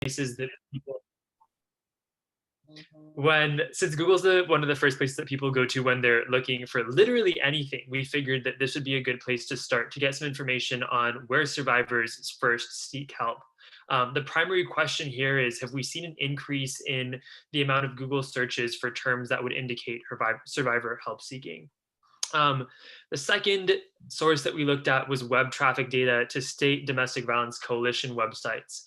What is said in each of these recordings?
places that people since Google's one of the first places that people go to when they're looking for literally anything, we figured that this would be a good place to start to get some information on where survivors first seek help. The primary question here is, have we seen an increase in the amount of Google searches for terms that would indicate survivor help seeking? The second source that we looked at was web traffic data to state domestic violence coalition websites.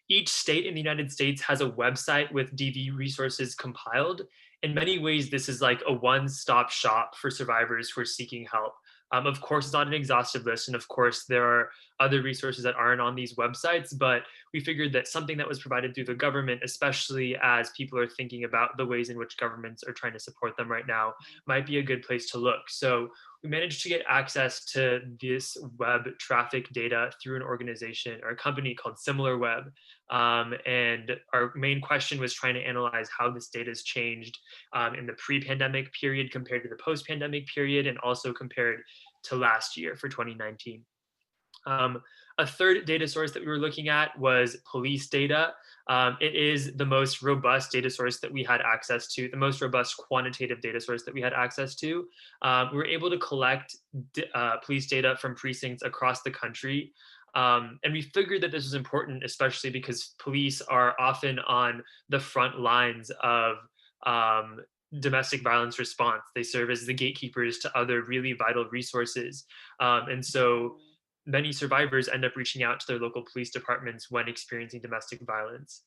Each state in the United States has a website with DV resources compiled. In many ways, this is like a one-stop shop for survivors who are seeking help. Of course, it's not an exhaustive list, and of course, there are other resources that aren't on these websites, but we figured that something that was provided through the government, especially as people are thinking about the ways in which governments are trying to support them right now, might be a good place to look. So we managed to get access to this web traffic data through an organization or a company called SimilarWeb. And our main question was trying to analyze how this data has changed in the pre-pandemic period compared to the post-pandemic period, and also compared to last year for 2019. A third data source that we were looking at was police data. It is the most robust data source that we had access to, the most robust quantitative data source that we had access to. We were able to collect police data from precincts across the country. And we figured that this was important, especially because police are often on the front lines of domestic violence response. They serve as the gatekeepers to other really vital resources. And so many survivors end up reaching out to their local police departments when experiencing domestic violence.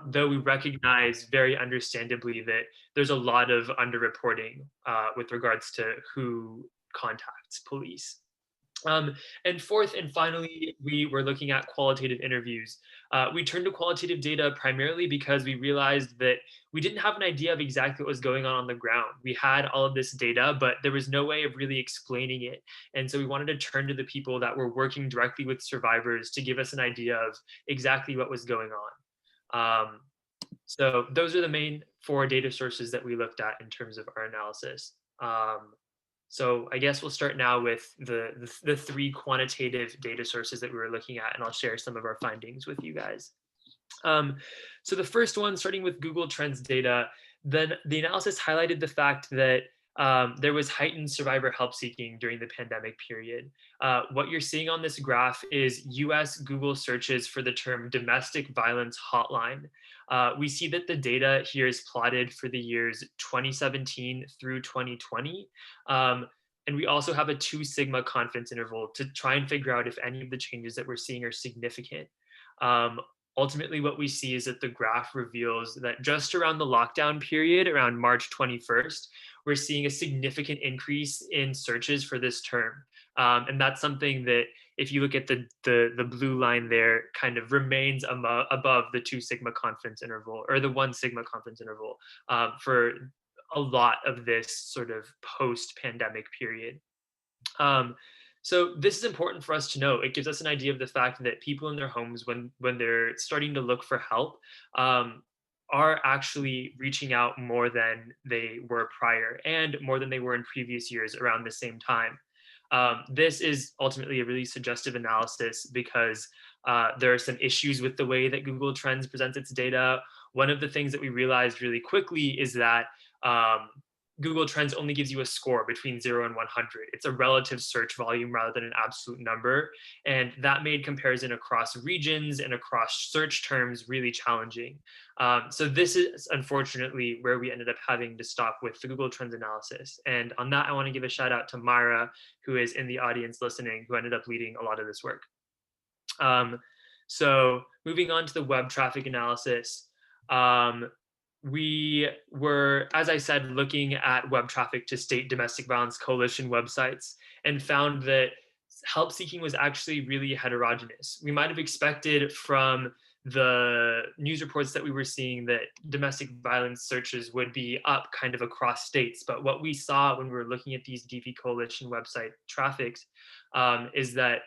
Though we recognize very understandably that there's a lot of underreporting with regards to who contacts police. And fourth and finally, we were looking at qualitative interviews. We turned to qualitative data primarily because we realized that we didn't have an idea of exactly what was going on the ground. We had all of this data, but there was no way of really explaining it. And so we wanted to turn to the people that were working directly with survivors to give us an idea of exactly what was going on. So those are the main four data sources that we looked at in terms of our analysis. So I guess we'll start now with the three quantitative data sources that we were looking at, and I'll share some of our findings with you guys. So the first one, starting with Google Trends data, then the analysis highlighted the fact that there was heightened survivor help seeking during the pandemic period. What you're seeing on this graph is US Google searches for the term domestic violence hotline. We see that the data here is plotted for the years 2017 through 2020. And we also have a 2 sigma confidence interval to try and figure out if any of the changes that we're seeing are significant. Ultimately, what we see is that the graph reveals that just around the lockdown period, around March 21st, we're seeing a significant increase in searches for this term. And that's something that, if you look at the blue line there, kind of remains above the 2 sigma confidence interval, or the 1 sigma confidence interval, for a lot of this sort of post-pandemic period. So this is important for us to know. It gives us an idea of the fact that people in their homes, when they're starting to look for help, are actually reaching out more than they were prior, and more than they were in previous years around the same time. This is ultimately a really suggestive analysis because there are some issues with the way that Google Trends presents its data. One of the things that we realized really quickly is that Google Trends only gives you a score between 0 and 100. It's a relative search volume rather than an absolute number. And that made comparison across regions and across search terms really challenging. So this is unfortunately where we ended up having to stop with the Google Trends analysis. And on that, I want to give a shout out to Myra, who is in the audience listening, who ended up leading a lot of this work. So moving on to the web traffic analysis. We were, as I said, looking at web traffic to state domestic violence coalition websites, and found that help seeking was actually really heterogeneous. We might have expected from the news reports that we were seeing that domestic violence searches would be up kind of across states. But what we saw when we were looking at these DV coalition website traffics is that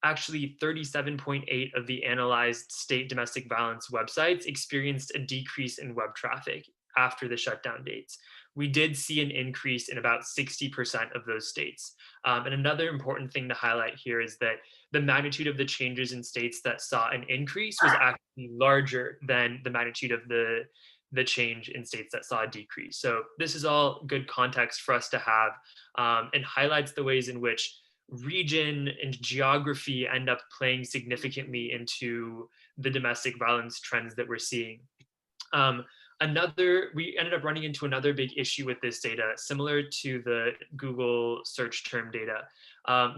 actually 37.8 of the analyzed state domestic violence websites experienced a decrease in web traffic after the shutdown dates. We did see an increase in about 60% of those states. And another important thing to highlight here is that the magnitude of the changes in states that saw an increase was actually larger than the magnitude of the change in states that saw a decrease. So this is all good context for us to have, and highlights the ways in which region and geography end up playing significantly into the domestic violence trends that we're seeing. We ended up running into another big issue with this data, similar to the Google search term data.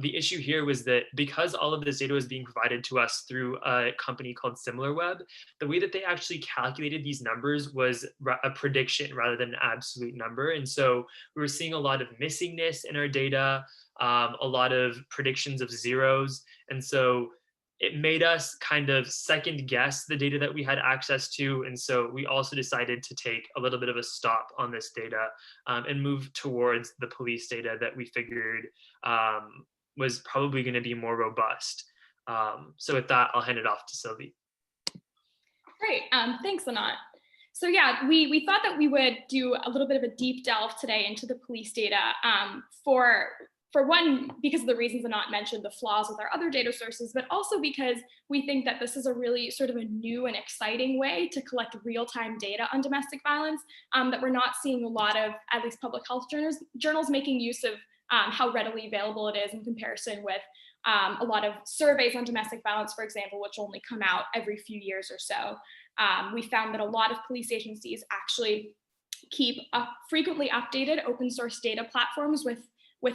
The issue here was that because all of this data was being provided to us through a company called SimilarWeb, the way that they actually calculated these numbers was a prediction rather than an absolute number. And so we were seeing a lot of missingness in our data, a lot of predictions of zeros. And so it made us kind of second guess the data that we had access to. And so we also decided to take a little bit of a stop on this data, and move towards the police data that we figured was probably going to be more robust. So with that, I'll hand it off to Sylvie. Great, thanks, Anat. So yeah, we thought that we would do a little bit of a deep delve today into the police data, for one, because of the reasons Anat mentioned, the flaws with our other data sources, but also because we think that this is a really sort of a new and exciting way to collect real-time data on domestic violence, that we're not seeing a lot of, at least public health journals making use of how readily available it is in comparison with a lot of surveys on domestic violence, for example, which only come out every few years or so. We found that a lot of police agencies actually keep frequently updated open source data platforms with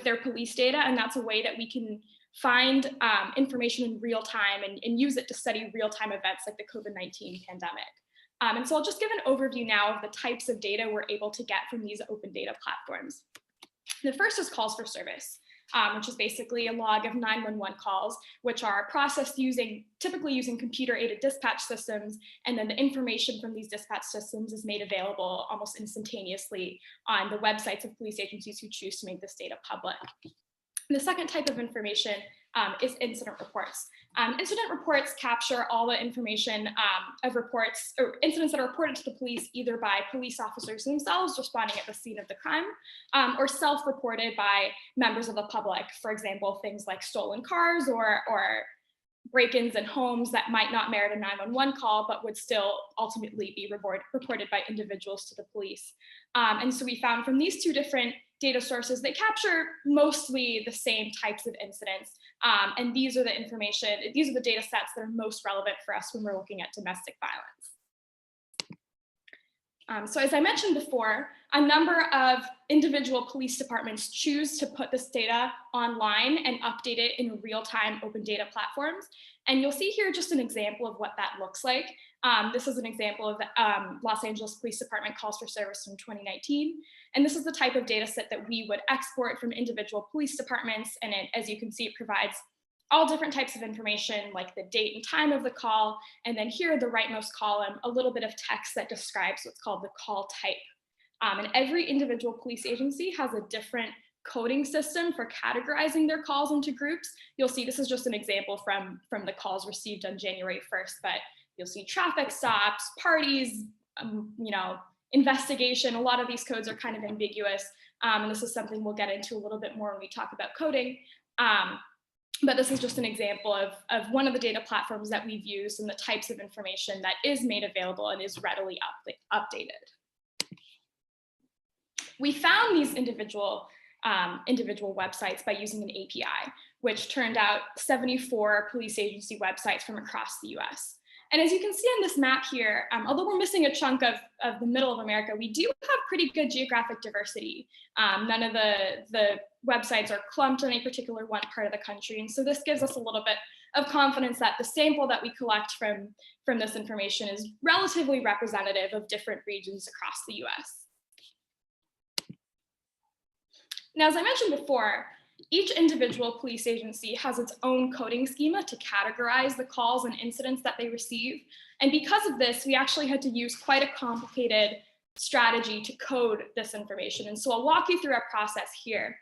their police data, and that's a way that we can find information in real time and use it to study real-time events like the COVID-19 pandemic. And so I'll just give an overview now of the types of data we're able to get from these open data platforms. The first is calls for service, which is basically a log of 911 calls, which are processed typically using computer-aided dispatch systems, and then the information from these dispatch systems is made available almost instantaneously on the websites of police agencies who choose to make this data public. The second type of information is incident reports. Incident reports capture all the information of reports or incidents that are reported to the police either by police officers themselves responding at the scene of the crime, or self-reported by members of the public. For example, things like stolen cars or break-ins in homes that might not merit a 911 call, but would still ultimately be reported by individuals to the police. And so we found from these two different data sources, they capture mostly the same types of incidents. And these are the data sets that are most relevant for us when we're looking at domestic violence. So as I mentioned before, a number of individual police departments choose to put this data online and update it in real-time open data platforms. And you'll see here just an example of what that looks like. This is an example of the Los Angeles Police Department calls for service from 2019. And this is the type of data set that we would export from individual police departments. And as you can see, it provides all different types of information like the date and time of the call. And then here, the rightmost column, a little bit of text that describes what's called the call type. And every individual police agency has a different coding system for categorizing their calls into groups. You'll see this is just an example from the calls received on January 1st, but you'll see traffic stops, parties, investigation. A lot of these codes are kind of ambiguous. And this is something we'll get into a little bit more when we talk about coding. But this is just an example of one of the data platforms that we've used and the types of information that is made available and is readily updated. We found these individual websites by using an API, which turned out 74 police agency websites from across the US. And as you can see on this map here, although we're missing a chunk of the middle of America, we do have pretty good geographic diversity. None of the websites are clumped in a particular one part of the country. And so this gives us a little bit of confidence that the sample that we collect from this information is relatively representative of different regions across the US. Now, as I mentioned before, each individual police agency has its own coding schema to categorize the calls and incidents that they receive. And because of this, we actually had to use quite a complicated strategy to code this information. And so I'll walk you through our process here.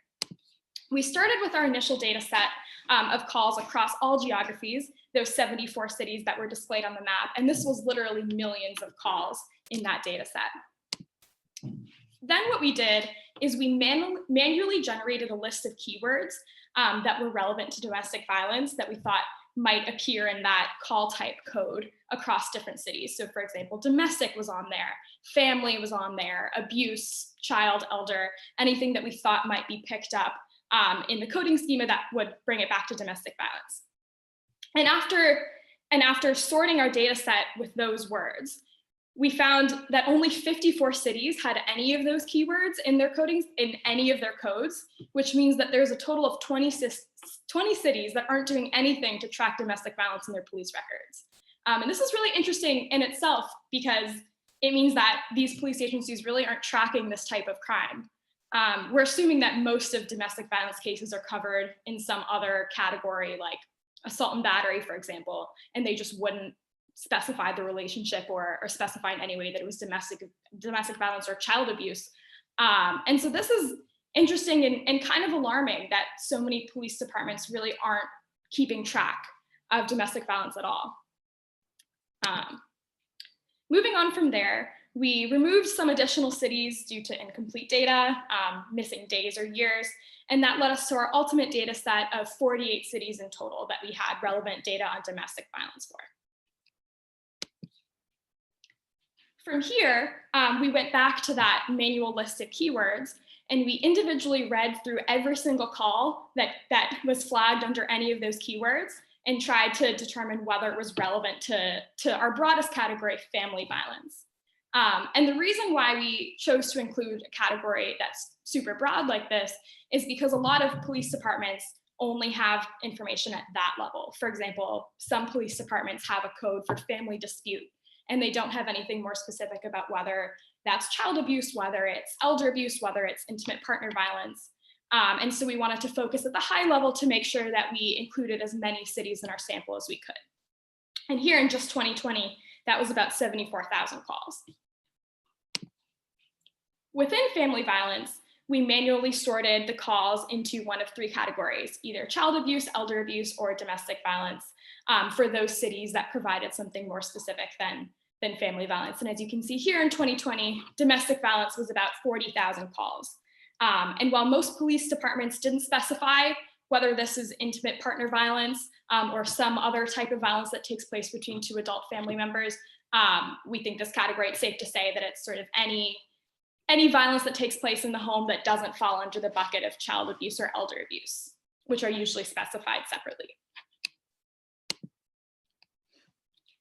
We started with our initial data set of calls across all geographies, those 74 cities that were displayed on the map. And this was literally millions of calls in that data set. Then what we did is we manually generated a list of keywords that were relevant to domestic violence that we thought might appear in that call type code across different cities. So for example, domestic was on there, family was on there, abuse, child, elder, anything that we thought might be picked up in the coding schema that would bring it back to domestic violence. And after sorting our data set with those words, we found that only 54 cities had any of those keywords in their codings, in any of their codes, which means that there's a total of 20 cities that aren't doing anything to track domestic violence in their police records. And this is really interesting in itself because it means that these police agencies really aren't tracking this type of crime. We're assuming that most of domestic violence cases are covered in some other category, like assault and battery, for example, and they just wouldn't specify the relationship or specify in any way that it was domestic violence or child abuse. And so this is interesting and kind of alarming that so many police departments really aren't keeping track of domestic violence at all. Moving on from there, we removed some additional cities due to incomplete data, missing days or years, and that led us to our ultimate data set of 48 cities in total that we had relevant data on domestic violence for. From here, we went back to that manual list of keywords, and we individually read through every single call that was flagged under any of those keywords and tried to determine whether it was relevant to our broadest category, family violence. And the reason why we chose to include a category that's super broad like this is because a lot of police departments only have information at that level. For example, some police departments have a code for family dispute, and they don't have anything more specific about whether that's child abuse, whether it's elder abuse, whether it's intimate partner violence. And so we wanted to focus at the high level to make sure that we included as many cities in our sample as we could. And here in just 2020, that was about 74,000 calls. Within family violence, we manually sorted the calls into one of three categories, either child abuse, elder abuse, or domestic violence, for those cities that provided something more specific than family violence. And as you can see here in 2020, domestic violence was about 40,000 calls. And while most police departments didn't specify whether this is intimate partner violence or some other type of violence that takes place between two adult family members, we think this category, it's safe to say that it's sort of any violence that takes place in the home that doesn't fall under the bucket of child abuse or elder abuse, which are usually specified separately.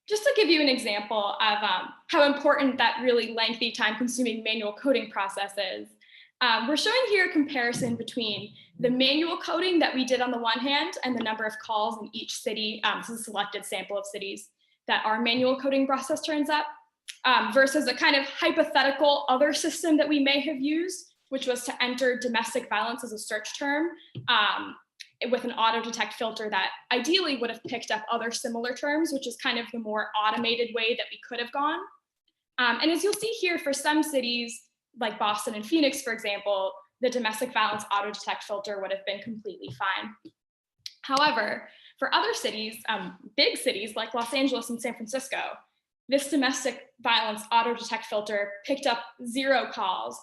Just to give you an example of how important that really lengthy, time-consuming manual coding process is, we're showing here a comparison between the manual coding that we did on the one hand and the number of calls in each city, this is a selected sample of cities that our manual coding process turns up, versus a kind of hypothetical other system that we may have used, which was to enter domestic violence as a search term with an auto detect filter that ideally would have picked up other similar terms, which is kind of the more automated way that we could have gone. And as you'll see here, for some cities like Boston and Phoenix, for example, the domestic violence auto detect filter would have been completely fine. However, for other cities, big cities like Los Angeles and San Francisco, this domestic violence auto detect filter picked up 0 calls,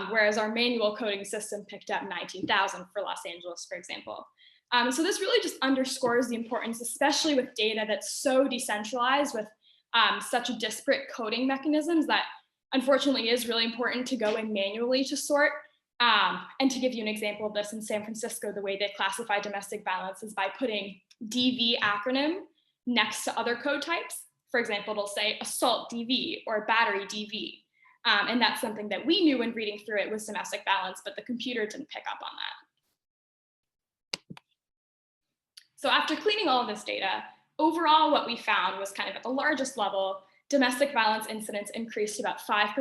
whereas our manual coding system picked up 19,000 for Los Angeles, for example. So this really just underscores the importance, especially with data that's so decentralized with such disparate coding mechanisms, that unfortunately is really important to go in manually to sort. And to give you an example of this, in San Francisco, the way they classify domestic violence is by putting DV acronym next to other code types. For example, it'll say assault DV or battery DV. And that's something that we knew when reading through it was domestic violence, but the computer didn't pick up on that. So after cleaning all of this data, overall what we found was kind of at the largest level, domestic violence incidents increased about 5%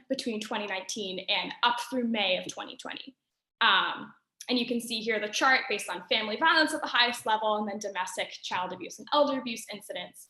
between 2019 and up through May of 2020. And you can see here the chart based on family violence at the highest level and then domestic child abuse and elder abuse incidents.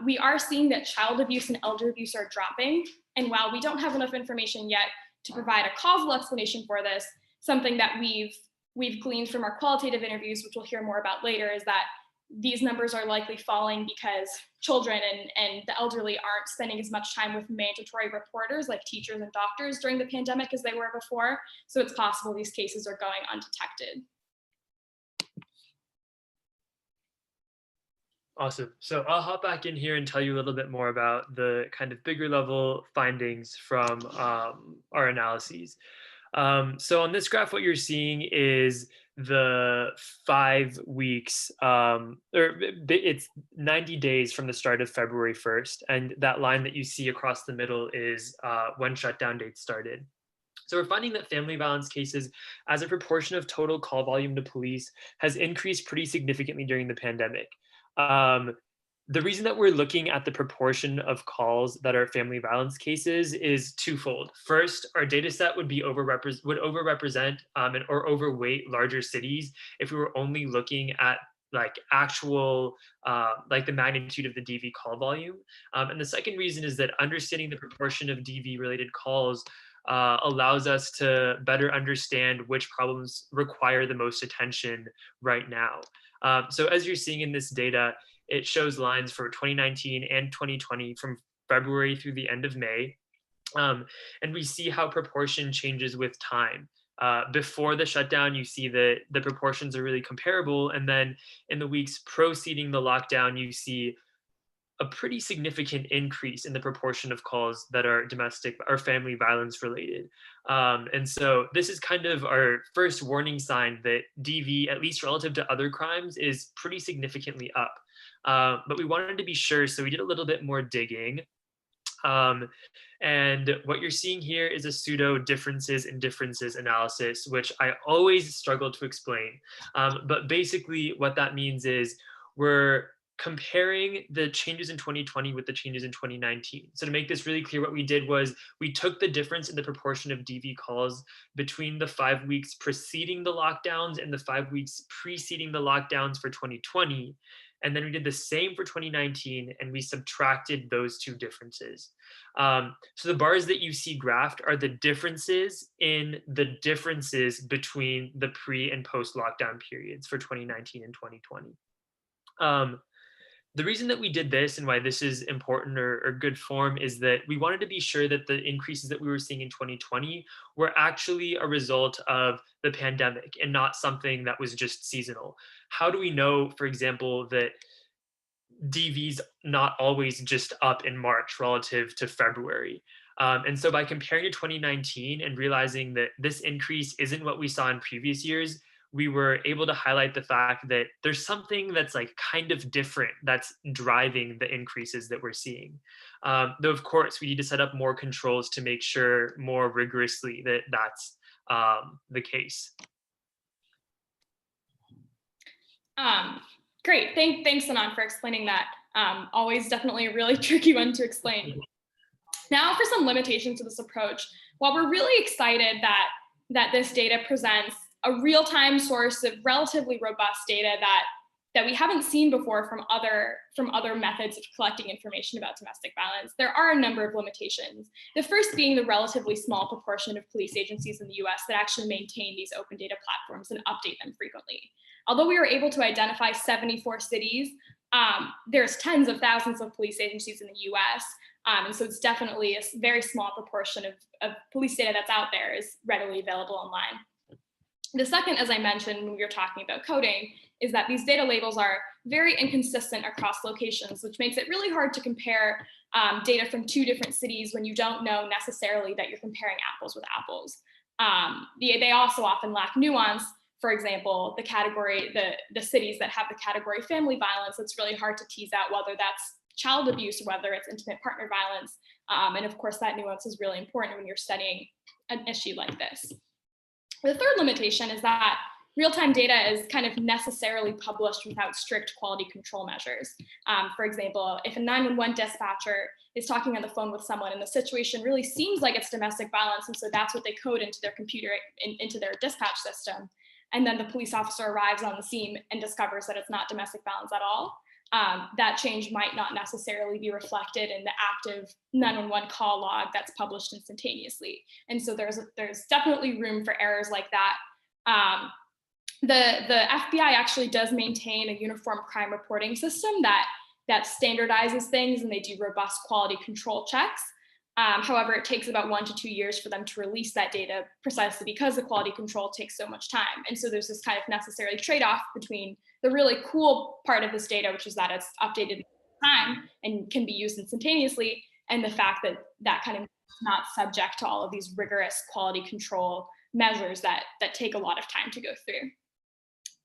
We are seeing that child abuse and elder abuse are dropping. And while we don't have enough information yet to provide a causal explanation for this, something that we've gleaned from our qualitative interviews, which we'll hear more about later, is that these numbers are likely falling because children and the elderly aren't spending as much time with mandatory reporters like teachers and doctors during the pandemic as they were before. So it's possible these cases are going undetected. Awesome. So I'll hop back in here and tell you a little bit more about the kind of bigger level findings from our analyses. So on this graph, what you're seeing is the 5 weeks, it's 90 days from the start of February 1st. And that line that you see across the middle is when shutdown dates started. So we're finding that family violence cases as a proportion of total call volume to police has increased pretty significantly during the pandemic. Um, the reason that we're looking at the proportion of calls that are family violence cases is twofold. First, our data set would be overrepresent or overweight larger cities if we were only looking at like actual like the magnitude of the DV call volume. And the second reason is that understanding the proportion of DV related calls allows us to better understand which problems require the most attention right now. So as you're seeing in this data, it shows lines for 2019 and 2020 from February through the end of May. And we see how proportion changes with time. Before the shutdown, you see that the proportions are really comparable. And then in the weeks preceding the lockdown, you see a pretty significant increase in the proportion of calls that are domestic or family violence related. And so this is kind of our first warning sign that DV, at least relative to other crimes, is pretty significantly up. But we wanted to be sure, so we did a little bit more digging. And what you're seeing here is a pseudo differences in differences analysis, which I always struggle to explain. But basically what that means is we're comparing the changes in 2020 with the changes in 2019. So to make this really clear, what we did was we took the difference in the proportion of DV calls between the 5 weeks preceding the lockdowns and the 5 weeks preceding the lockdowns for 2020. And then we did the same for 2019 and we subtracted those two differences. So the bars that you see graphed are the differences in the differences between the pre and post lockdown periods for 2019 and 2020. The reason that we did this and why this is important or good form is that we wanted to be sure that the increases that we were seeing in 2020 were actually a result of the pandemic and not something that was just seasonal. How do we know, for example, that DV's not always just up in March relative to February? And so by comparing to 2019 and realizing that this increase isn't what we saw in previous years, we were able to highlight the fact that there's something that's like kind of different that's driving the increases that we're seeing. Though of course we need to set up more controls to make sure more rigorously that that's the case. Great, thanks Anand for explaining that. Always definitely a really tricky one to explain. Now for some limitations to this approach. While we're really excited that this data presents a real-time source of relatively robust data that we haven't seen before from other methods of collecting information about domestic violence, there are a number of limitations. The first being the relatively small proportion of police agencies in the US that actually maintain these open data platforms and update them frequently. Although we were able to identify 74 cities, there's tens of thousands of police agencies in the US, and so it's definitely a very small proportion of police data that's out there is readily available online. The second, as I mentioned when we were talking about coding, is that these data labels are very inconsistent across locations, which makes it really hard to compare data from two different cities when you don't know necessarily that you're comparing apples with apples. They also often lack nuance. For example, the category, the cities that have the category family violence, it's really hard to tease out whether that's child abuse or whether it's intimate partner violence. And of course, that nuance is really important when you're studying an issue like this. The third limitation is that real-time data is kind of necessarily published without strict quality control measures. For example, if a 911 dispatcher is talking on the phone with someone and the situation really seems like it's domestic violence, and so that's what they code into their computer, into their dispatch system, and then the police officer arrives on the scene and discovers that it's not domestic violence at all, that change might not necessarily be reflected in the active 911 call log that's published instantaneously. And so there's definitely room for errors like that. The FBI actually does maintain a uniform crime reporting system that standardizes things, and they do robust quality control checks. However, it takes about 1 to 2 years for them to release that data, precisely because the quality control takes so much time. And so there's this kind of necessary trade-off between the really cool part of this data, which is that it's updated time and can be used instantaneously, and the fact that that kind of is not subject to all of these rigorous quality control measures that take a lot of time to go through.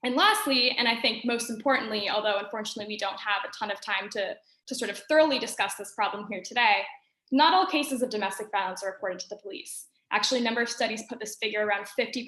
And lastly, and I think most importantly, although unfortunately we don't have a ton of time to sort of thoroughly discuss this problem here today, not all cases of domestic violence are reported to the police. Actually, a number of studies put this figure around 50%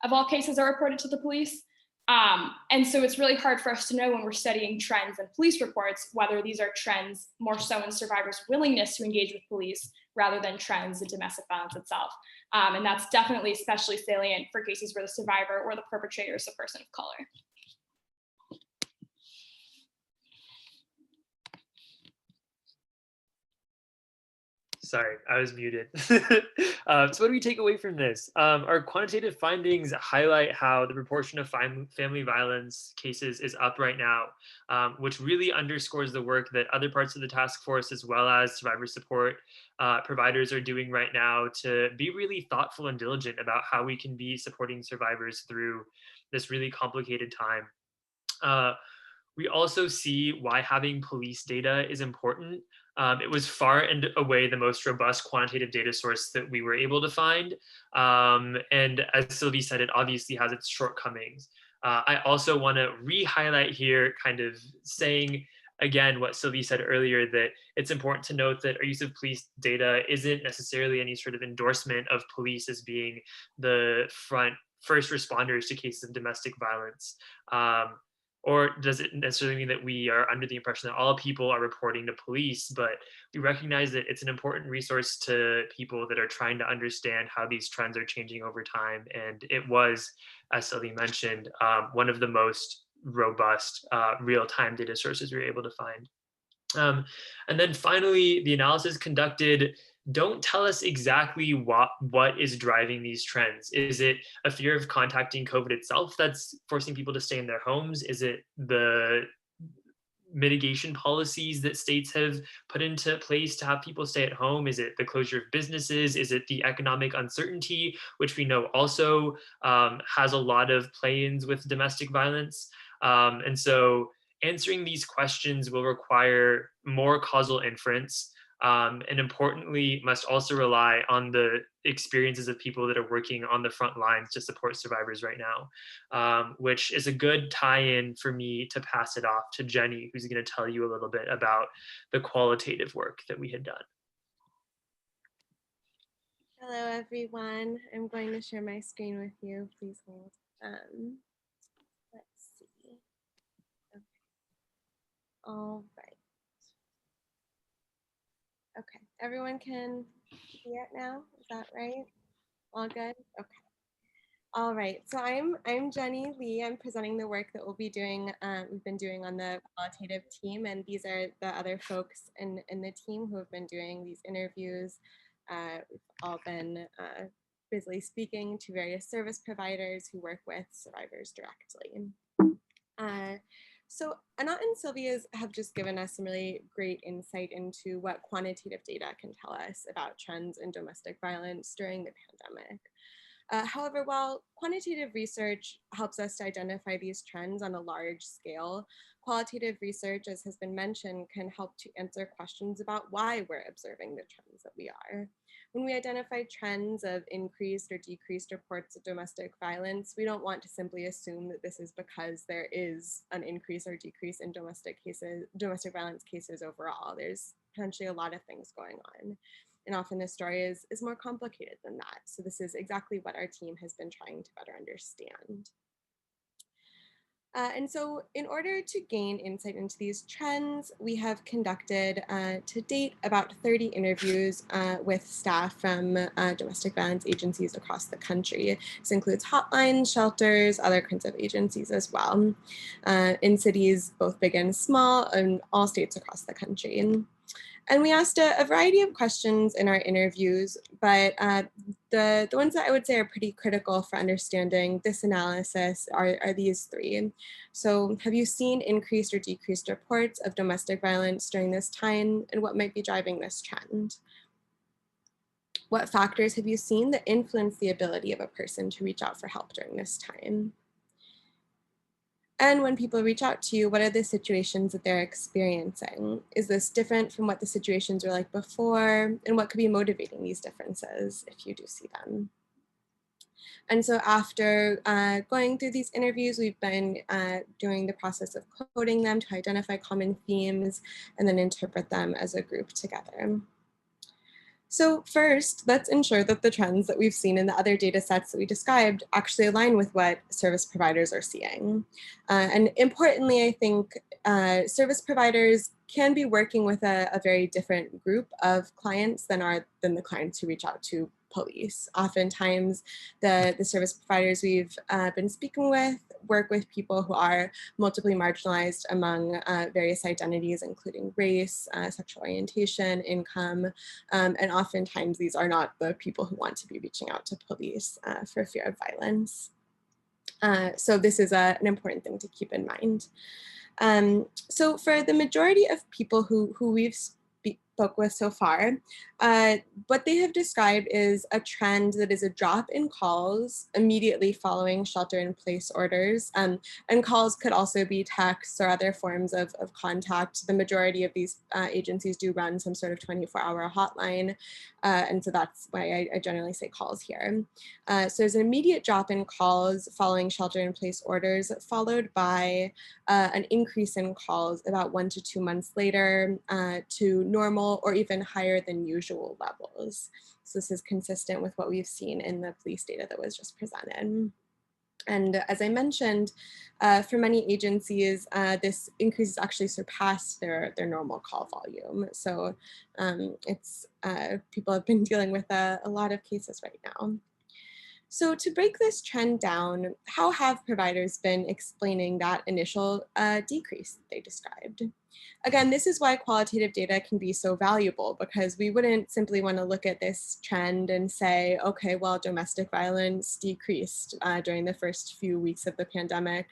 of all cases are reported to the police. And so it's really hard for us to know when we're studying trends in police reports, whether these are trends more so in survivors' willingness to engage with police rather than trends in domestic violence itself. And that's definitely especially salient for cases where the survivor or the perpetrator is a person of color. Sorry, I was muted. So what do we take away from this? Our quantitative findings highlight how the proportion of family violence cases is up right now, which really underscores the work that other parts of the task force, as well as survivor support providers, are doing right now to be really thoughtful and diligent about how we can be supporting survivors through this really complicated time. We also see why having police data is important. It was far and away the most robust quantitative data source that we were able to find. And as Sylvie said, it obviously has its shortcomings. I also want to re-highlight here, kind of saying again what Sylvie said earlier, that it's important to note that our use of police data isn't necessarily any sort of endorsement of police as being the first responders to cases of domestic violence. Or does it necessarily mean that we are under the impression that all people are reporting to police? But we recognize that it's an important resource to people that are trying to understand how these trends are changing over time. And it was, as Sylvie mentioned, one of the most robust real-time data sources we were able to find. And then finally, the analysis conducted don't tell us exactly what is driving these trends. Is it a fear of contacting COVID itself that's forcing people to stay in their homes? Is it the mitigation policies that states have put into place to have people stay at home? Is it the closure of businesses? Is it the economic uncertainty, which we know also has a lot of play-ins with domestic violence? And so answering these questions will require more causal inference, and importantly, must also rely on the experiences of people that are working on the front lines to support survivors right now, which is a good tie-in for me to pass it off to Jenny, who's going to tell you a little bit about the qualitative work that we had done. Hello, everyone. I'm going to share my screen with you. Please hold. Let's see. Okay. All right. Okay, everyone can see it now. Is that right? All good? Okay. All right. So I'm Jenny Lee. I'm presenting the work that we'll be doing. We've been doing on the qualitative team, and these are the other folks in the team who have been doing these interviews. We've all been busily speaking to various service providers who work with survivors directly. So Anat and Sylvia have just given us some really great insight into what quantitative data can tell us about trends in domestic violence during the pandemic. However, while quantitative research helps us to identify these trends on a large scale, qualitative research, as has been mentioned, can help to answer questions about why we're observing the trends that we are. When we identify trends of increased or decreased reports of domestic violence, we don't want to simply assume that this is because there is an increase or decrease in domestic violence cases overall. There's potentially a lot of things going on. And often the story is more complicated than that. So this is exactly what our team has been trying to better understand. And so in order to gain insight into these trends, we have conducted to date about 30 interviews with staff from domestic violence agencies across the country. This includes hotlines, shelters, other kinds of agencies as well, in cities both big and small, in all states across the country. And we asked a variety of questions in our interviews, but the ones that I would say are pretty critical for understanding this analysis are these three. So have you seen increased or decreased reports of domestic violence during this time, and what might be driving this trend? What factors have you seen that influence the ability of a person to reach out for help during this time? And when people reach out to you, what are the situations that they're experiencing? Is this different from what the situations were like before? And what could be motivating these differences if you do see them? And so after going through these interviews, we've been doing the process of coding them to identify common themes and then interpret them as a group together. So first, let's ensure that the trends that we've seen in the other data sets that we described actually align with what service providers are seeing. And importantly, I think service providers can be working with a very different group of clients than the clients who reach out to police. Oftentimes, the service providers we've been speaking with work with people who are multiply marginalized among various identities, including race, sexual orientation, income, and oftentimes these are not the people who want to be reaching out to police for fear of violence. So this is an important thing to keep in mind. So for the majority of people who we've spoke with so far, what they have described is a trend that is a drop in calls immediately following shelter-in-place orders. And calls could also be texts or other forms of contact. The majority of these agencies do run some sort of 24-hour hotline. And so that's why I generally say calls here. So there's an immediate drop in calls following shelter-in-place orders, followed by an increase in calls about 1 to 2 months later to normal or even higher than usual levels. So this is consistent with what we've seen in the police data that was just presented. And as I mentioned, for many agencies, this increase has actually surpassed their normal call volume. So people have been dealing with a lot of cases right now. So to break this trend down, how have providers been explaining that initial decrease that they described? Again, this is why qualitative data can be so valuable, because we wouldn't simply want to look at this trend and say, okay, well, domestic violence decreased during the first few weeks of the pandemic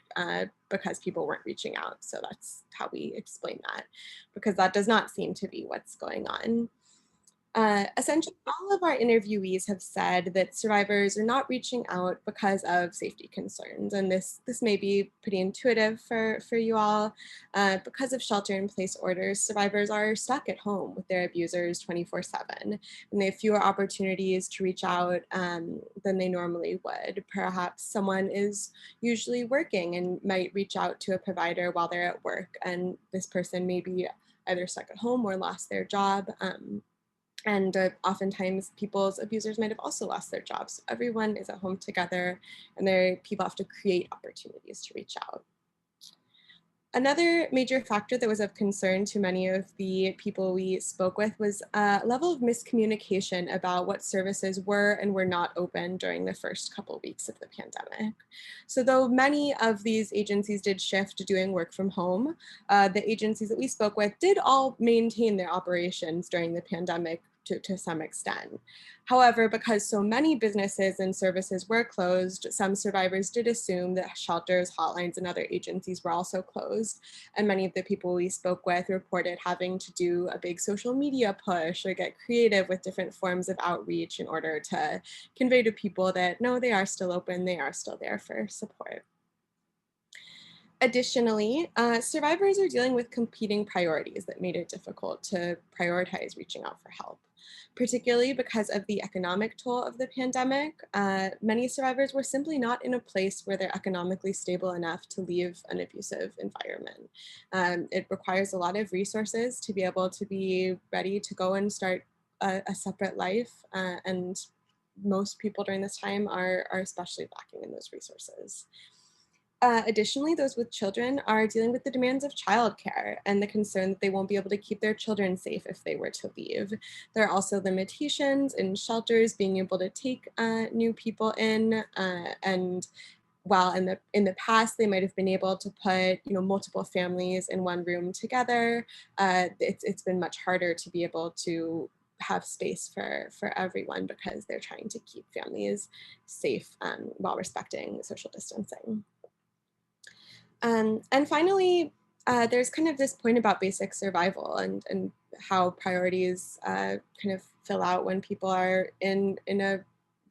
because people weren't reaching out. So that's how we explain that, because that does not seem to be what's going on. Essentially, all of our interviewees have said that survivors are not reaching out because of safety concerns. And this may be pretty intuitive for you all. Because of shelter-in-place orders, survivors are stuck at home with their abusers 24/7. And they have fewer opportunities to reach out than they normally would. Perhaps someone is usually working and might reach out to a provider while they're at work. And this person may be either stuck at home or lost their job. And oftentimes people's abusers might have also lost their jobs. So everyone is at home together and people have to create opportunities to reach out. Another major factor that was of concern to many of the people we spoke with was a level of miscommunication about what services were and were not open during the first couple of weeks of the pandemic. So though many of these agencies did shift to doing work from home, the agencies that we spoke with did all maintain their operations during the pandemic to some extent. However, because so many businesses and services were closed, some survivors did assume that shelters, hotlines, and other agencies were also closed. And many of the people we spoke with reported having to do a big social media push or get creative with different forms of outreach in order to convey to people that no, they are still open, they are still there for support. Additionally, survivors are dealing with competing priorities that made it difficult to prioritize reaching out for help, particularly because of the economic toll of the pandemic. Many survivors were simply not in a place where they're economically stable enough to leave an abusive environment. It requires a lot of resources to be able to be ready to go and start a separate life, and most people during this time are especially lacking in those resources. Additionally, those with children are dealing with the demands of childcare and the concern that they won't be able to keep their children safe if they were to leave. There are also limitations in shelters being able to take new people in, and while in the past they might have been able to put multiple families in one room together, it's been much harder to be able to have space for everyone because they're trying to keep families safe while respecting social distancing. And finally, there's kind of this point about basic survival and how priorities kind of fill out when people are in a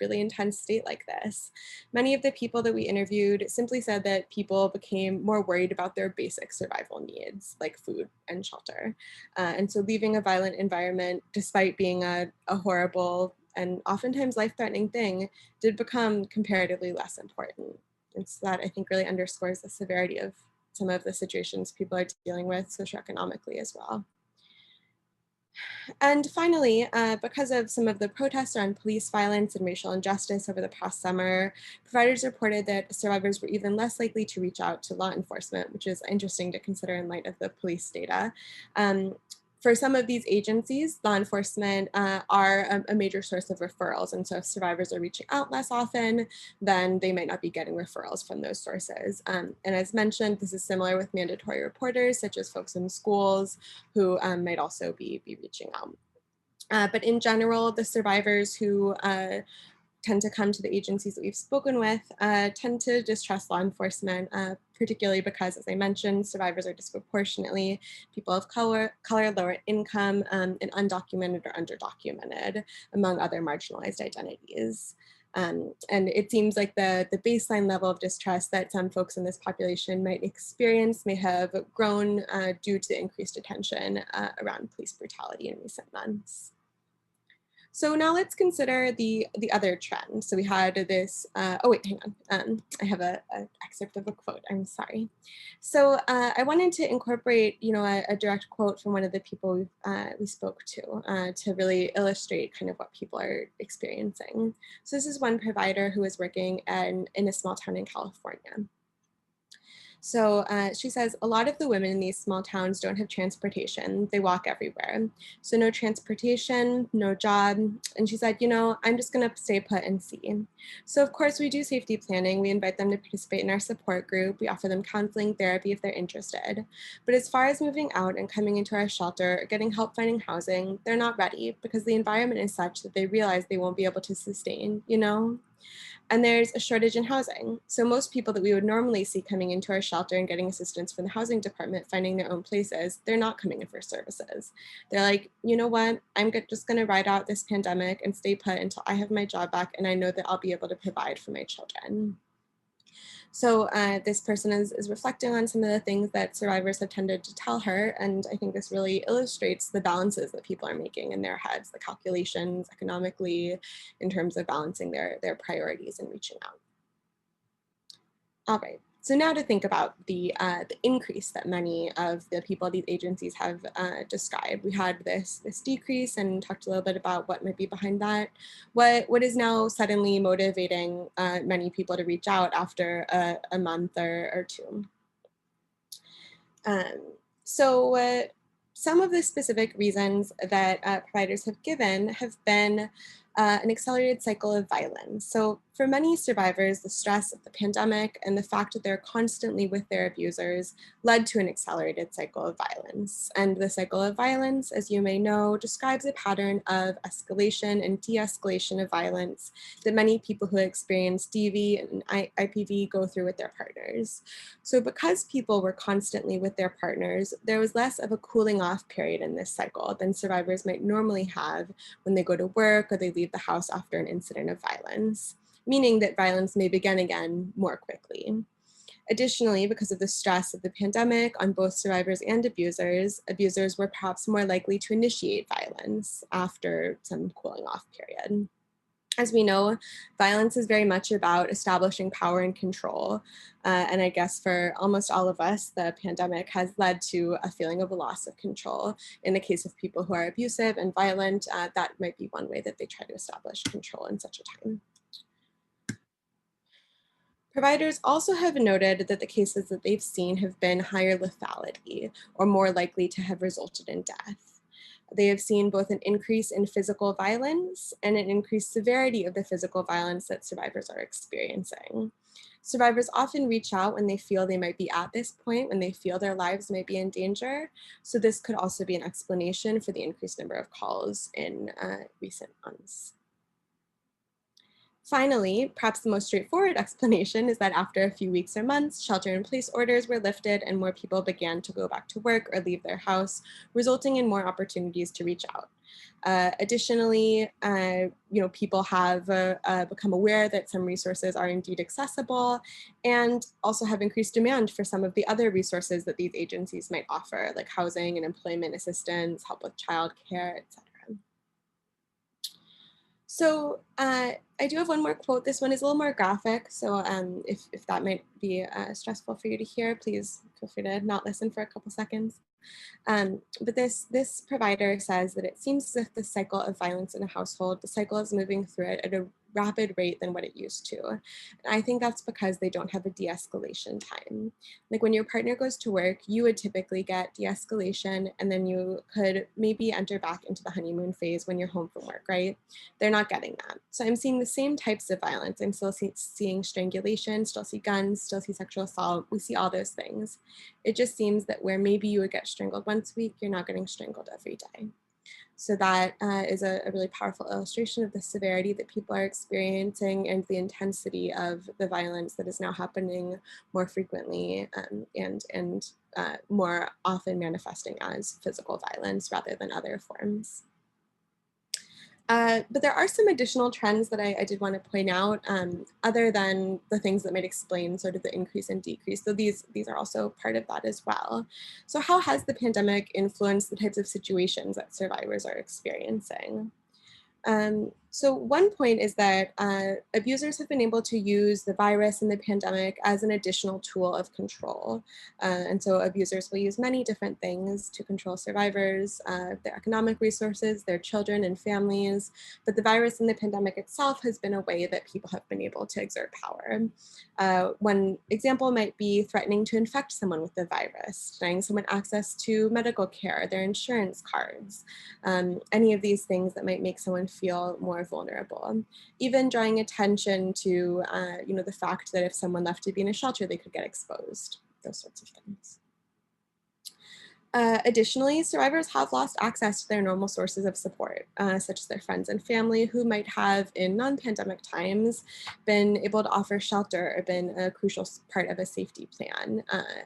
really intense state like this. Many of the people that we interviewed simply said that people became more worried about their basic survival needs, like food and shelter. And so leaving a violent environment, despite being a horrible and oftentimes life-threatening thing, did become comparatively less important. And so that I think really underscores the severity of some of the situations people are dealing with socioeconomically as well. And finally, because of some of the protests around police violence and racial injustice over the past summer, providers reported that survivors were even less likely to reach out to law enforcement, which is interesting to consider in light of the police data. For some of these agencies, law enforcement are a major source of referrals. And so if survivors are reaching out less often, then they might not be getting referrals from those sources. And as mentioned, this is similar with mandatory reporters, such as folks in schools who might also be reaching out. But in general, the survivors who tend to come to the agencies that we've spoken with tend to distrust law enforcement, particularly because, as I mentioned, survivors are disproportionately people of color, lower income, and undocumented or underdocumented, among other marginalized identities. And it seems like the baseline level of distrust that some folks in this population might experience may have grown due to increased attention around police brutality in recent months. So now let's consider the other trend. So we had this, oh wait, hang on. I have an excerpt of a quote, I'm sorry. So I wanted to incorporate, a direct quote from one of the people we spoke to really illustrate kind of what people are experiencing. So this is one provider who is working in a small town in California. So she says, a lot of the women in these small towns don't have transportation. They walk everywhere. So no transportation, no job. And she said, I'm just going to stay put and see. So of course we do safety planning. We invite them to participate in our support group. We offer them counseling, therapy if they're interested. But as far as moving out and coming into our shelter or getting help finding housing, they're not ready because the environment is such that they realize they won't be able to sustain, And there's a shortage in housing. So most people that we would normally see coming into our shelter and getting assistance from the housing department, finding their own places, they're not coming in for services. They're like, you know what, I'm just gonna ride out this pandemic and stay put until I have my job back and I know that I'll be able to provide for my children. So this person is reflecting on some of the things that survivors have tended to tell her. And I think this really illustrates the balances that people are making in their heads, the calculations economically in terms of balancing their priorities and reaching out. All right. So now to think about the increase that many of the people at these agencies have described. We had this decrease and talked a little bit about what might be behind that. What is now suddenly motivating many people to reach out after a month or two? So some of the specific reasons that providers have given have been an accelerated cycle of violence. So for many survivors, the stress of the pandemic and the fact that they're constantly with their abusers led to an accelerated cycle of violence. And the cycle of violence, as you may know, describes a pattern of escalation and de-escalation of violence that many people who experience DV and IPV go through with their partners. So because people were constantly with their partners, there was less of a cooling off period in this cycle than survivors might normally have when they go to work or they leave the house after an incident of violence, meaning that violence may begin again more quickly. Additionally, because of the stress of the pandemic on both survivors and abusers were perhaps more likely to initiate violence after some cooling off period. As we know, violence is very much about establishing power and control. And I guess for almost all of us, the pandemic has led to a feeling of a loss of control. In the case of people who are abusive and violent, that might be one way that they try to establish control in such a time. Providers also have noted that the cases that they've seen have been higher lethality or more likely to have resulted in death. They have seen both an increase in physical violence and an increased severity of the physical violence that survivors are experiencing. Survivors often reach out when they feel they might be at this point, when they feel their lives might be in danger. So this could also be an explanation for the increased number of calls in recent months. Finally, perhaps the most straightforward explanation is that after a few weeks or months, shelter-in-place orders were lifted and more people began to go back to work or leave their house, resulting in more opportunities to reach out. Additionally, people have become aware that some resources are indeed accessible and also have increased demand for some of the other resources that these agencies might offer, like housing and employment assistance, help with childcare, etc. So I do have one more quote. This one is a little more graphic. So if that might be stressful for you to hear, please feel free to not listen for a couple seconds. But this provider says that it seems as if the cycle of violence in a household, the cycle is moving through it at a rapid rate than what it used to. And I think that's because they don't have a de-escalation time. Like when your partner goes to work, you would typically get de-escalation and then you could maybe enter back into the honeymoon phase when you're home from work, right? They're not getting that. So I'm seeing the same types of violence. I'm still seeing strangulation, still see guns, still see sexual assault. We see all those things. It just seems that where maybe you would get strangled once a week, you're not getting strangled every day. So that is a really powerful illustration of the severity that people are experiencing and the intensity of the violence that is now happening more frequently and more often manifesting as physical violence rather than other forms. But there are some additional trends that I did want to point out, other than the things that might explain sort of the increase and decrease. So these are also part of that as well. So how has the pandemic influenced the types of situations that survivors are experiencing? So one point is that abusers have been able to use the virus and the pandemic as an additional tool of control. And so abusers will use many different things to control survivors, their economic resources, their children and families. But the virus and the pandemic itself has been a way that people have been able to exert power. One example might be threatening to infect someone with the virus, denying someone access to medical care, their insurance cards, any of these things that might make someone feel more vulnerable. Even drawing attention to, the fact that if someone left to be in a shelter, they could get exposed, those sorts of things. Additionally, survivors have lost access to their normal sources of support, such as their friends and family who might have in non-pandemic times been able to offer shelter or been a crucial part of a safety plan.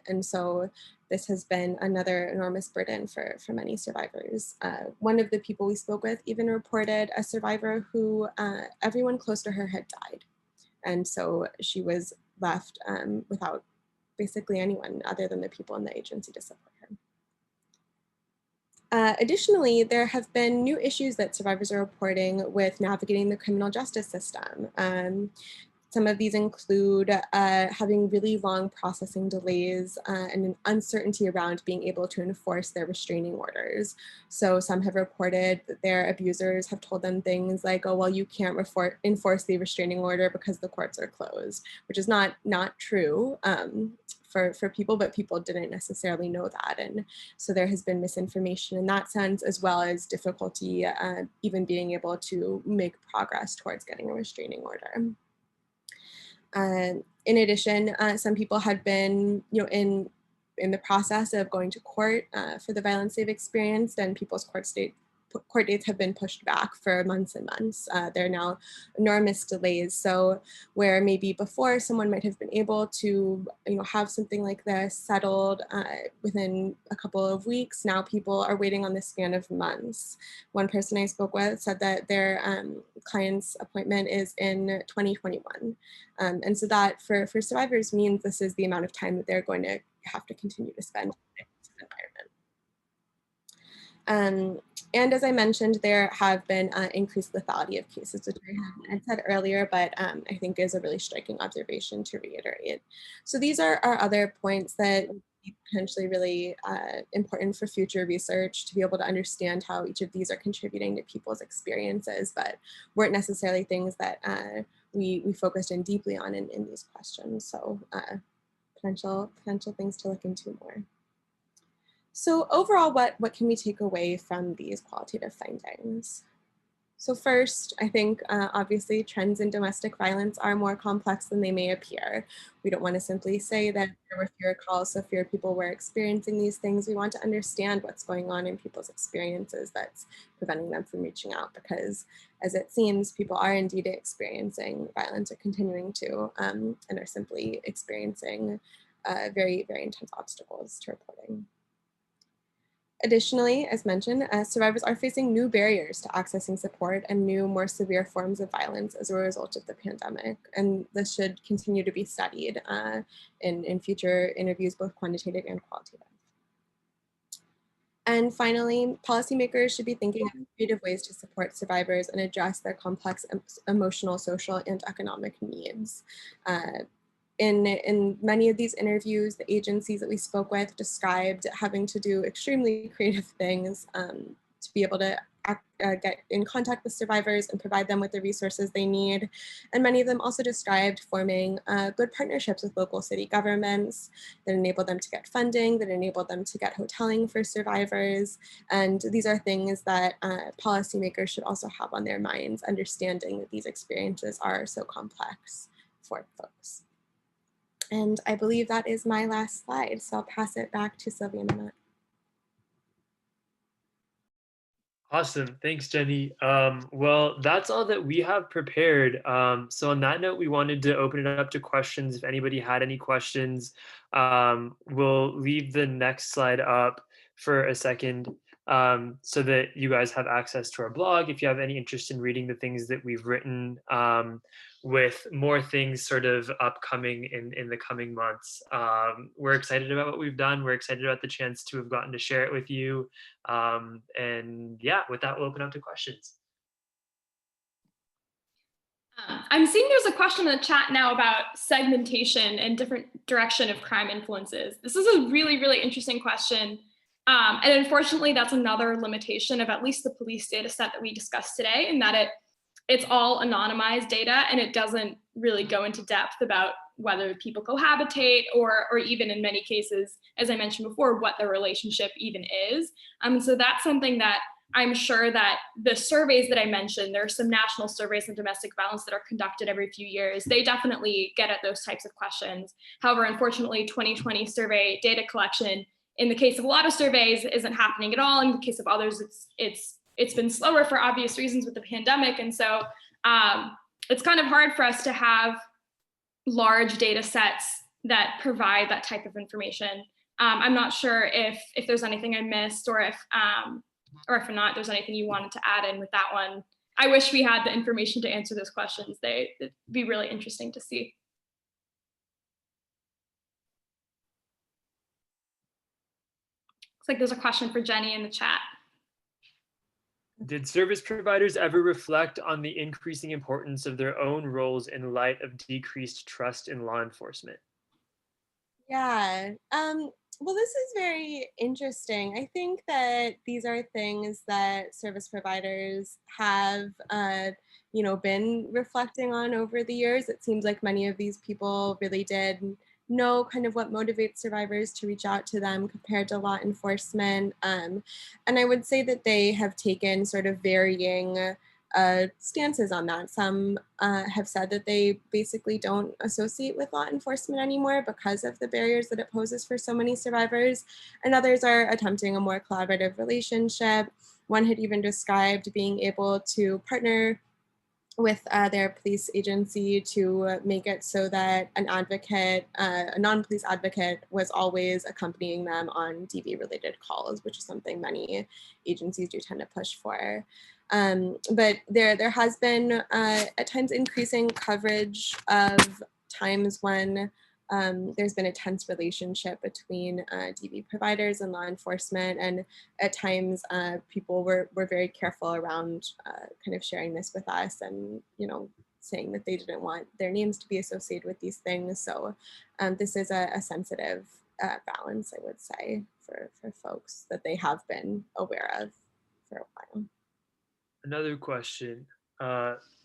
And so this has been another enormous burden for many survivors. One of the people we spoke with even reported a survivor who everyone close to her had died. And so she was left without basically anyone other than the people in the agency to support her. Additionally, there have been new issues that survivors are reporting with navigating the criminal justice system. Some of these include having really long processing delays and an uncertainty around being able to enforce their restraining orders. So some have reported that their abusers have told them things like, oh, well, you can't enforce the restraining order because the courts are closed, which is not true for people, but people didn't necessarily know that. And so there has been misinformation in that sense, as well as difficulty even being able to make progress towards getting a restraining order. In addition, some people had been, in the process of going to court for the violence they've experienced, and people's court dates have been pushed back for months and months. There are now enormous delays. So where maybe before someone might have been able to, have something like this settled within a couple of weeks, now people are waiting on the span of months. One person I spoke with said that their client's appointment is in 2021. And so that for survivors means this is the amount of time that they're going to have to continue to spend in this environment. And as I mentioned, there have been increased lethality of cases, which I had said earlier, but I think is a really striking observation to reiterate. So these are other points that potentially really important for future research to be able to understand how each of these are contributing to people's experiences, but weren't necessarily things that we focused in deeply on in these questions. So potential things to look into more. So overall, what can we take away from these qualitative findings? So first, I think obviously trends in domestic violence are more complex than they may appear. We don't want to simply say that there were fewer calls, so fewer people were experiencing these things. We want to understand what's going on in people's experiences that's preventing them from reaching out, because as it seems, people are indeed experiencing violence or continuing to, and are simply experiencing very, very intense obstacles to reporting. Additionally, as mentioned, survivors are facing new barriers to accessing support and new, more severe forms of violence as a result of the pandemic. And this should continue to be studied in future interviews, both quantitative and qualitative. And finally, policymakers should be thinking of creative ways to support survivors and address their complex emotional, social, and economic needs. In many of these interviews, the agencies that we spoke with described having to do extremely creative things to be able to get in contact with survivors and provide them with the resources they need. And many of them also described forming good partnerships with local city governments that enable them to get funding, that enable them to get hoteling for survivors. And these are things that policymakers should also have on their minds, understanding that these experiences are so complex for folks. And I believe that is my last slide, so I'll pass it back to Sylvia and Annette. Awesome. Thanks, Jenny. Well, that's all that we have prepared. So on that note, we wanted to open it up to questions. If anybody had any questions, we'll leave the next slide up for a second so that you guys have access to our blog. If you have any interest in reading the things that we've written, with more things sort of upcoming in the coming months. We're excited about what we've done. We're excited about the chance to have gotten to share it with you. And yeah, with that, we'll open up to questions. I'm seeing there's a question in the chat now about segmentation and different direction of crime influences. This is a really, really interesting question. And unfortunately, that's another limitation of at least the police data set that we discussed today, in that it's all anonymized data and it doesn't really go into depth about whether people cohabitate or even in many cases, as I mentioned before, what the relationship even is. So that's something that I'm sure that the surveys that I mentioned, there are some national surveys on domestic violence that are conducted every few years. They definitely get at those types of questions. However, unfortunately, 2020 survey data collection, in the case of a lot of surveys, isn't happening at all. In the case of others, it's been slower for obvious reasons with the pandemic. And so it's kind of hard for us to have large data sets that provide that type of information. I'm not sure if there's anything I missed, or if not, there's anything you wanted to add in with that one. I wish we had the information to answer those questions. It'd be really interesting to see. Looks like there's a question for Jenny in the chat. Did service providers ever reflect on the increasing importance of their own roles in light of decreased trust in law enforcement? Yeah, well, this is very interesting. I think that these are things that service providers have, been reflecting on over the years. It seems like many of these people really did know kind of what motivates survivors to reach out to them compared to law enforcement. And I would say that they have taken sort of varying stances on that. Some have said that they basically don't associate with law enforcement anymore because of the barriers that it poses for so many survivors, and others are attempting a more collaborative relationship. One had even described being able to partner with their police agency to make it so that an advocate, a non-police advocate, was always accompanying them on DV-related calls, which is something many agencies do tend to push for. But there has been at times increasing coverage of times when there's been a tense relationship between DV providers and law enforcement, and at times people were very careful around kind of sharing this with us, and saying that they didn't want their names to be associated with these things. So this is a sensitive balance, I would say, for folks that they have been aware of for a while. Another question.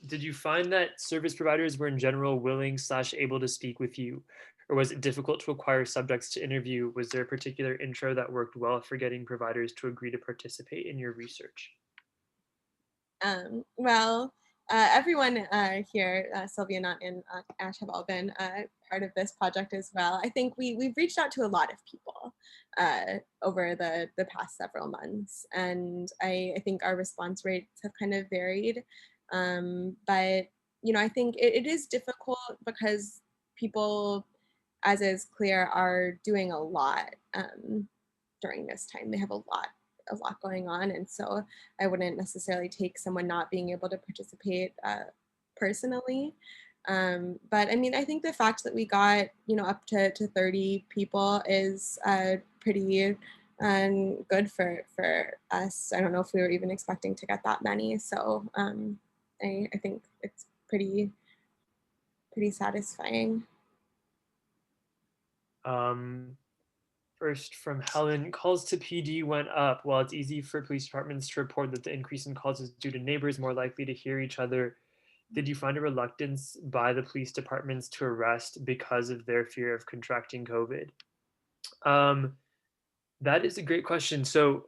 Did you find that service providers were in general willing/able to speak with you, or was it difficult to acquire subjects to interview? Was there a particular intro that worked well for getting providers to agree to participate in your research? Everyone here, Sylvia, Nat, and Ash have all been part of this project as well. I think we've reached out to a lot of people over the past several months, and I think our response rates have kind of varied. But I think it is difficult because people, as is clear, are doing a lot during this time. They have a lot going on, and so I wouldn't necessarily take someone not being able to participate personally. But I mean, I think the fact that we got up to 30 people is pretty good for us. I don't know if we were even expecting to get that many, so I think it's pretty satisfying. First from Helen, calls to PD went up. While it's easy for police departments to report that the increase in calls is due to neighbors more likely to hear each other, did you find a reluctance by the police departments to arrest because of their fear of contracting COVID? That is a great question. So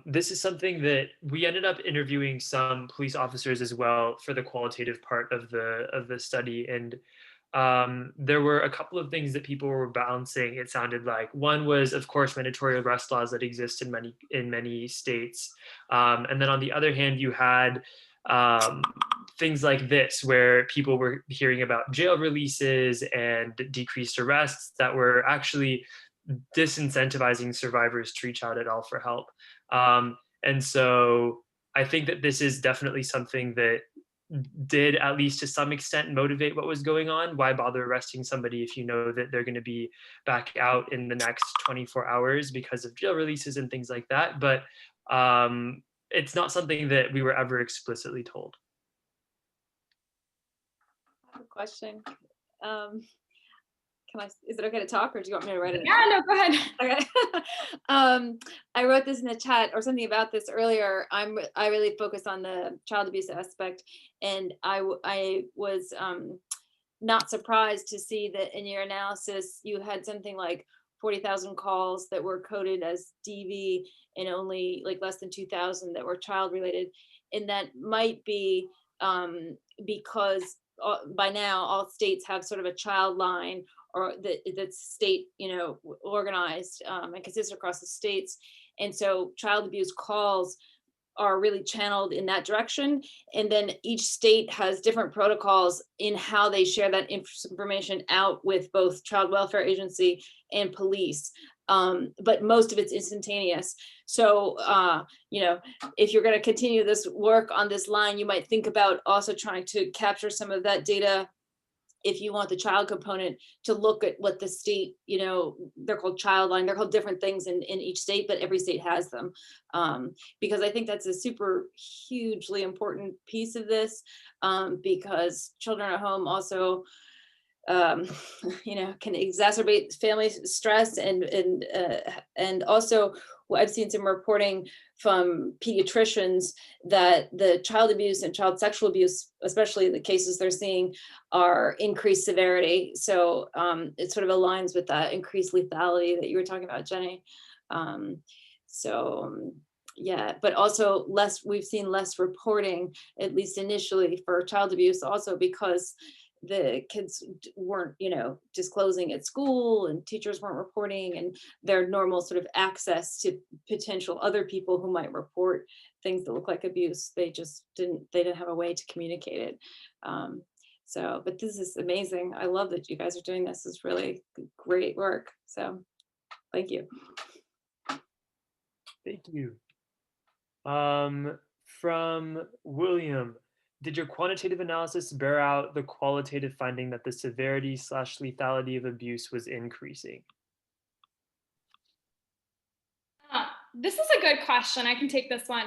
this is something that we ended up interviewing some police officers as well for the qualitative part of the study, and there were a couple of things that people were balancing. It sounded like one was, of course, mandatory arrest laws that exist in many states, and then on the other hand, you had things like this, where people were hearing about jail releases and decreased arrests that were actually disincentivizing survivors to reach out at all for help. And so I think that this is definitely something that did, at least to some extent, motivate what was going on. Why bother arresting somebody if you know that they're going to be back out in the next 24 hours because of jail releases and things like that? But it's not something that we were ever explicitly told. I have a question. Is it okay to talk, or do you want me to write it? Yeah, no, go ahead. Okay. I wrote this in the chat or something about this earlier. I really focus on the child abuse aspect, and I was not surprised to see that in your analysis you had something like 40,000 calls that were coded as DV and only like less than 2,000 that were child related, and that might be because by now all states have sort of a child line, or that's state, organized and consistent across the states. And so child abuse calls are really channeled in that direction. And then each state has different protocols in how they share that information out with both child welfare agency and police. But most of it's instantaneous. So, if you're going to continue this work on this line, you might think about also trying to capture some of that data if you want the child component to look at what the state, they're called child line, they're called different things in each state, but every state has them. Because I think that's a super hugely important piece of this, because children at home also, can exacerbate family stress, and also I've seen some reporting from pediatricians that the child abuse and child sexual abuse, especially the cases they're seeing, are increased severity. So it sort of aligns with that increased lethality that you were talking about, Jenny. Yeah, but also we've seen less reporting, at least initially, for child abuse, also because the kids weren't, disclosing at school, and teachers weren't reporting, and their normal sort of access to potential other people who might report things that look like abuse, they didn't have a way to communicate it. But this is amazing. I love that you guys are doing this. It's really great work. So thank you. Thank you. From William, did your quantitative analysis bear out the qualitative finding that the severity / lethality of abuse was increasing? This is a good question. I can take this one.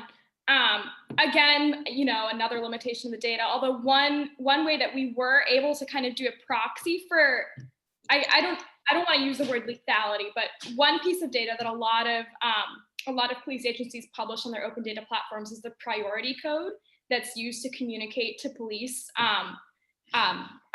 Again, another limitation of the data, although one way that we were able to kind of do a proxy for, I don't want to use the word lethality, but one piece of data that a lot of police agencies publish on their open data platforms is the priority code that's used to communicate to police. I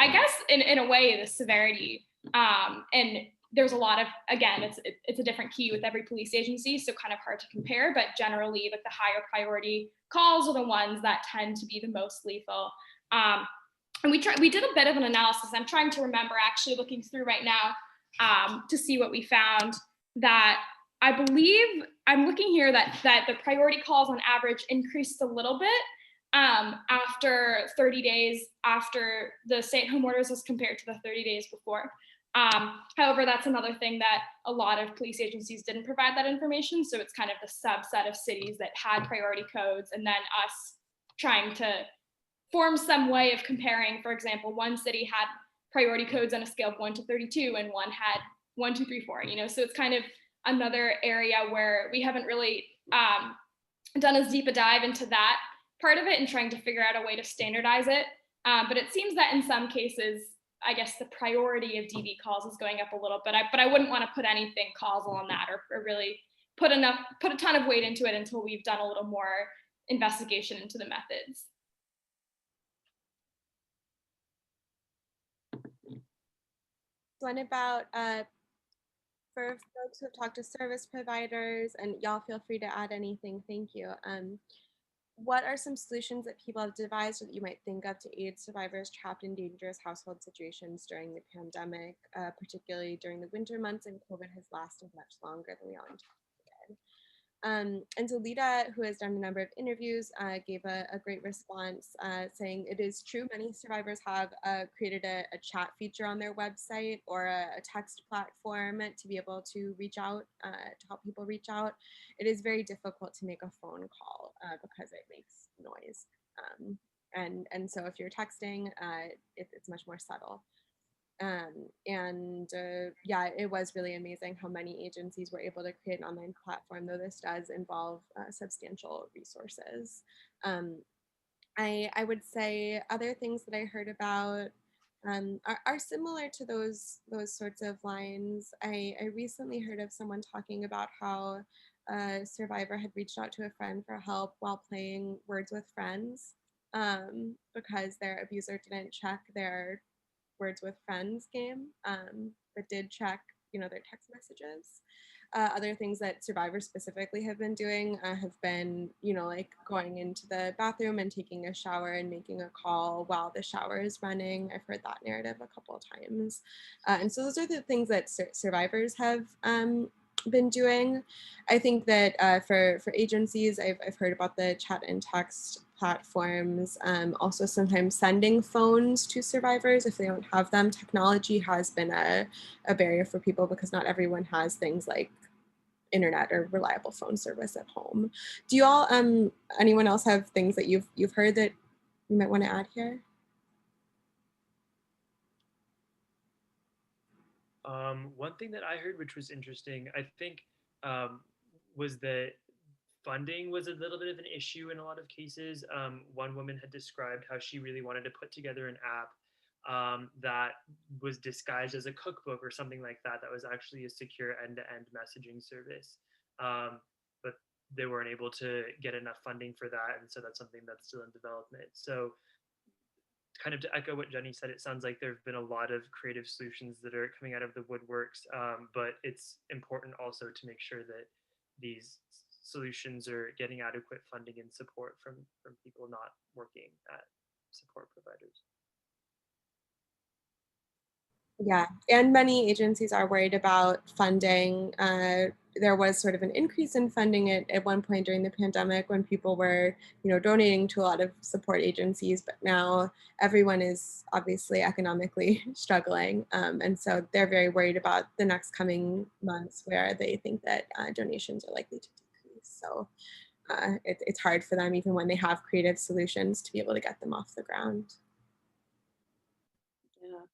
guess in a way, the severity. And there's a lot of, again, it's a different key with every police agency, so kind of hard to compare, but generally like the higher priority calls are the ones that tend to be the most lethal. And we did a bit of an analysis. I'm trying to remember, actually looking through right now to see what we found. That I believe, I'm looking here, that the priority calls on average increased a little bit after 30 days after the stay-at-home orders as compared to the 30 days before. However, that's another thing that a lot of police agencies didn't provide that information. So it's kind of the subset of cities that had priority codes, and then us trying to form some way of comparing. For example, one city had priority codes on a scale of 1 to 32, and one had 1, 2, 3, 4. So it's kind of another area where we haven't really done as deep a dive into that part of it and trying to figure out a way to standardize it. But it seems that in some cases, I guess the priority of DV calls is going up a little bit. But I wouldn't want to put anything causal on that, or really put a ton of weight into it until we've done a little more investigation into the methods. One about for folks who have talked to service providers, and y'all feel free to add anything, thank you. What are some solutions that people have devised or that you might think of to aid survivors trapped in dangerous household situations during the pandemic, particularly during the winter months, and COVID has lasted much longer than we all anticipated? And so Lita, who has done a number of interviews, gave a great response saying it is true many survivors have created a chat feature on their website or a text platform to be able to reach out, to help people reach out. It is very difficult to make a phone call because it makes noise. And so if you're texting, it's much more subtle. Yeah, it was really amazing how many agencies were able to create an online platform, though this does involve substantial resources. I would say other things that I heard about are similar to those sorts of lines. I recently heard of someone talking about how a survivor had reached out to a friend for help while playing Words with Friends because their abuser didn't check their Words with Friends game, but did check, their text messages. Other things that survivors specifically have been doing have been, like going into the bathroom and taking a shower and making a call while the shower is running. I've heard that narrative a couple of times. And so those are the things that survivors have been doing. I think that for agencies, I've heard about the chat and text platforms, also sometimes sending phones to survivors if they don't have them. Technology has been a barrier for people because not everyone has things like internet or reliable phone service at home. Do you all, anyone else have things that you've heard that you might want to add here? One thing that I heard, which was interesting, I think, was that funding was a little bit of an issue in a lot of cases. One woman had described how she really wanted to put together an app that was disguised as a cookbook or something like that, that was actually a secure end-to-end messaging service. But they weren't able to get enough funding for that. And so that's something that's still in development. So kind of to echo what Jenny said, it sounds like there have been a lot of creative solutions that are coming out of the woodworks, but it's important also to make sure that these solutions are getting adequate funding and support from people not working at support providers. Yeah, and many agencies are worried about funding. There was sort of an increase in funding at one point during the pandemic when people were, donating to a lot of support agencies, but now everyone is obviously economically struggling. And so they're very worried about the next coming months where they think that donations are likely to decrease. So it's hard for them, even when they have creative solutions, to be able to get them off the ground.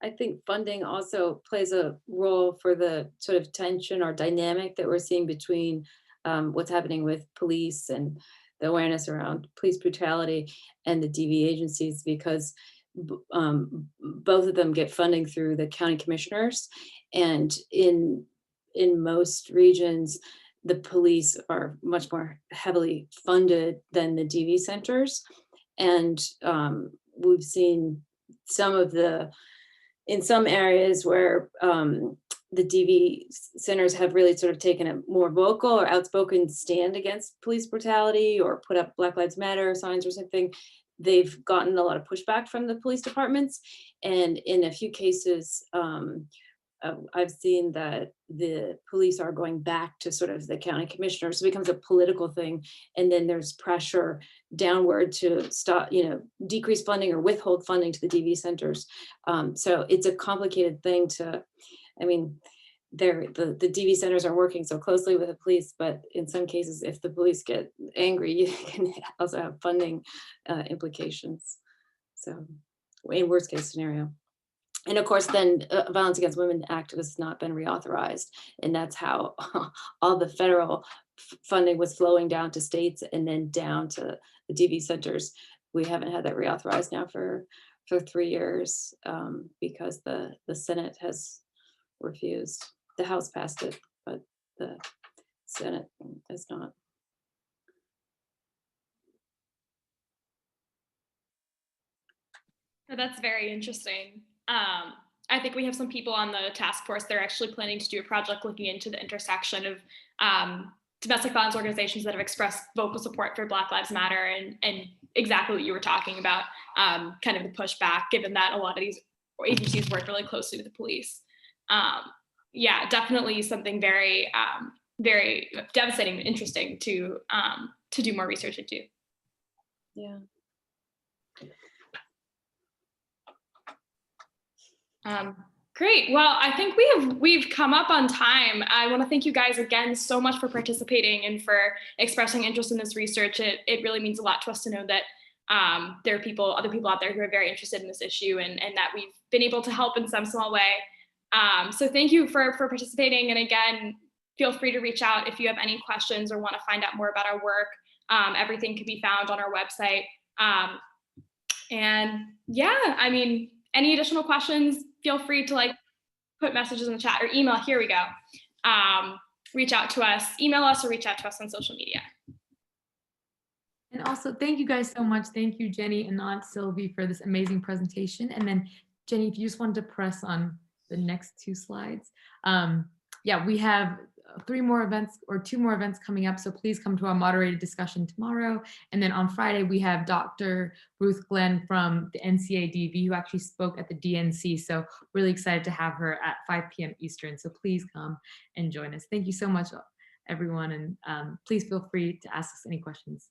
I think funding also plays a role for the sort of tension or dynamic that we're seeing between what's happening with police and the awareness around police brutality and the DV agencies, because both of them get funding through the county commissioners, and in most regions, the police are much more heavily funded than the DV centers, and we've seen some of the in some areas where the DV centers have really sort of taken a more vocal or outspoken stand against police brutality or put up Black Lives Matter signs or something, they've gotten a lot of pushback from the police departments. And in a few cases, I've seen that the police are going back to sort of the county commissioners. So it becomes a political thing. And then there's pressure downward to stop, decrease funding or withhold funding to the DV centers. So it's a complicated thing the DV centers are working so closely with the police, but in some cases, if the police get angry, you can also have funding implications. So in worst case scenario. And of course, then Violence Against Women Act has not been reauthorized. And that's how all the federal funding was flowing down to states and then down to the DV centers. We haven't had that reauthorized now for 3 years because the Senate has refused. The House passed it, but the Senate has not. That's very interesting. I think we have some people on the task force. They're actually planning to do a project looking into the intersection of domestic violence organizations that have expressed vocal support for Black Lives Matter and exactly what you were talking about, kind of the pushback, given that a lot of these agencies work really closely with the police. Yeah, definitely something very, very devastating and interesting to do more research into. Yeah. Great. Well, I think we've come up on time. I want to thank you guys again so much for participating and for expressing interest in this research. It really means a lot to us to know that there are other people out there who are very interested in this issue and that we've been able to help in some small way. So thank you for participating. And again, feel free to reach out if you have any questions or want to find out more about our work. Everything can be found on our website. And yeah, any additional questions, feel free to put messages in the chat or email. Here we go. Reach out to us, email us, or reach out to us on social media. And also, thank you guys so much. Thank you, Jenny and Aunt Sylvie, for this amazing presentation. And then, Jenny, if you just wanted to press on the next 2 slides. Yeah, we have 2 more events coming up. So please come to our moderated discussion tomorrow. And then on Friday, we have Dr. Ruth Glenn from the NCADV who actually spoke at the DNC. So really excited to have her at 5 p.m. Eastern. So please come and join us. Thank you so much, everyone. And please feel free to ask us any questions.